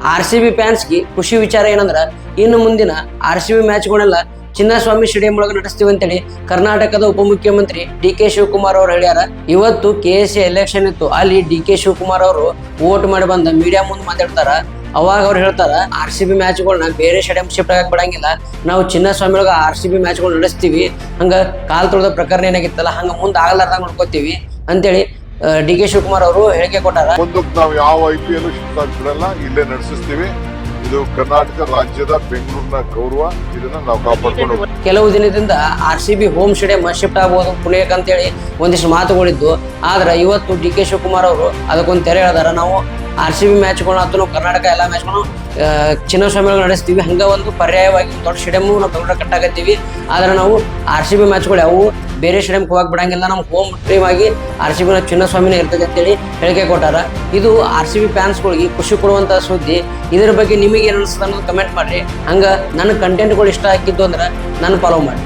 RCB ಫ್ಯಾನ್ಸ್ಗೆ ಖುಷಿ ವಿಚಾರ ಏನಂದ್ರ ಇನ್ನು ಮುಂದಿನ RCB ಮ್ಯಾಚ್ಗಳೆಲ್ಲ ಚಿನ್ನಸ್ವಾಮಿ ಸ್ಟೇಡಿಯಂ ಒಳಗೆ ನಡೆಸ್ತೀವಿ ಅಂತೇಳಿ ಕರ್ನಾಟಕದ ಉಪಮುಖ್ಯಮಂತ್ರಿ DK ಶಿವಕುಮಾರ್ ಅವರು ಹೇಳ್ಯಾರ. ಇವತ್ತು KSA ಎಲೆಕ್ಷನ್ ಇತ್ತು, ಅಲ್ಲಿ DK ಶಿವಕುಮಾರ್ ಅವರು ವೋಟ್ ಮಾಡಿ ಬಂದ ಮೀಡಿಯಾ ಮುಂದೆ ಮಾತಾಡ್ತಾರ. ಅವಾಗ ಅವ್ರು ಹೇಳ್ತಾರ RCB ಮ್ಯಾಚ್ಗಳನ್ನ ಬೇರೆ ಸ್ಟೇಡಿಯಂ ಶಿಫ್ಟ್ ಆಗಕ್ ಬಿಡಂಗಿಲ್ಲ, ನಾವು ಚಿನ್ನಸ್ವಾಮಿ ಒಳಗ RCB ಮ್ಯಾಚ್ಗಳು ನಡೆಸ್ತೀವಿ, ಹಂಗ ಕಾಲ್ ತೊಳೆದ ಪ್ರಕರಣ ಏನಾಗಿತ್ತಲ್ಲ ಹಂಗ ಮುಂದೆ ಆಗಲಾರ್ದಂಗ ನೋಡ್ಕೋತೀವಿ ಅಂತೇಳಿ DK ಶಿವಕುಮಾರ್ ಅವರು ಹೇಳಿಕೆ ಕೊಟ್ಟಾರ. ಮುಂದಕ್ಕೆ ನಾವು ಯಾವ IPL ಶಿಫ್ಟ್ ಆಗ್ಬಿಡಲ್ಲ, ಇಲ್ಲೇ ನಡೆಸಿಸ್ತೀವಿ. ಇದು ಕರ್ನಾಟಕ ರಾಜ್ಯದ ಬೆಂಗಳೂರಿನ ಗೌರವ, ಇದನ್ನ ನಾವು ಕಾಪಾಡ್ಕೊಂಡು ಕೆಲವು ದಿನದಿಂದ RCB ಹೋಮ್ ಸ್ಟೇಡಿಯಂ ಶಿಫ್ಟ್ ಆಗ್ಬೋದು ಪುಣೆಕ್ ಅಂತೇಳಿ ಒಂದಿಷ್ಟು ಮಾತುಗಳಿದ್ದು. ಆದ್ರೆ ಇವತ್ತು DK ಶಿವಕುಮಾರ್ ಅವರು ಅದಕ್ಕೊಂದು ತೆರೆ ಹೇಳಿದಾರ. ನಾವು RCB ಮ್ಯಾಚ್ಗಳನ್ನ ಅಥವಾ ಕರ್ನಾಟಕ ಎಲ್ಲ ಮ್ಯಾಚ್ಗಳನ್ನು ಚಿನ್ನಸ್ವಾಮಿ ನಡೆಸ್ತೀವಿ, ಹಂಗ ಒಂದು ಪರ್ಯಾಯವಾಗಿ ದೊಡ್ಡ ಸ್ಟೇಡಿಯಂ ನಾವು ಬೆಂಗಳೂರು ಕಟ್ಟಾಕತ್ತೀವಿ. ಆದ್ರೆ ನಾವು RCB ಮ್ಯಾಚ್ಗಳು ಯಾವು ಬೇರೆ ಸ್ಟೇಡಿಯಂಗೆ ಹೋಗಕ್ ಬಿಡಂಗಿಲ್ಲ, ನಮ್ಮ ಹೋಮ್ ಟೀಮ್ ಆಗಿ RCB ಚಿನ್ನಸ್ವಾಮಿನೇ ಇರ್ತದೆ ಅಂತೇಳಿ ಹೇಳಿಕೆ ಕೊಟ್ಟಾರ. ಇದು RCB ಫ್ಯಾನ್ಸ್ಗಳಿಗೆ ಖುಷಿ ಕೊಡುವಂತ ಸುದ್ದಿ. ಇದ್ರ ಬಗ್ಗೆ ನಿಮಗೆ ಏನು ಅನಿಸ್ತದೆ ಅನ್ನೋದು ಕಮೆಂಟ್ ಮಾಡ್ರಿ. ಹಂಗ ನನ್ನ ಕಂಟೆಂಟ್ಗಳು ಇಷ್ಟ ಆಗಿದ್ದು ಅಂದ್ರೆ ನನ್ನ ಫಾಲೋ ಮಾಡಿ.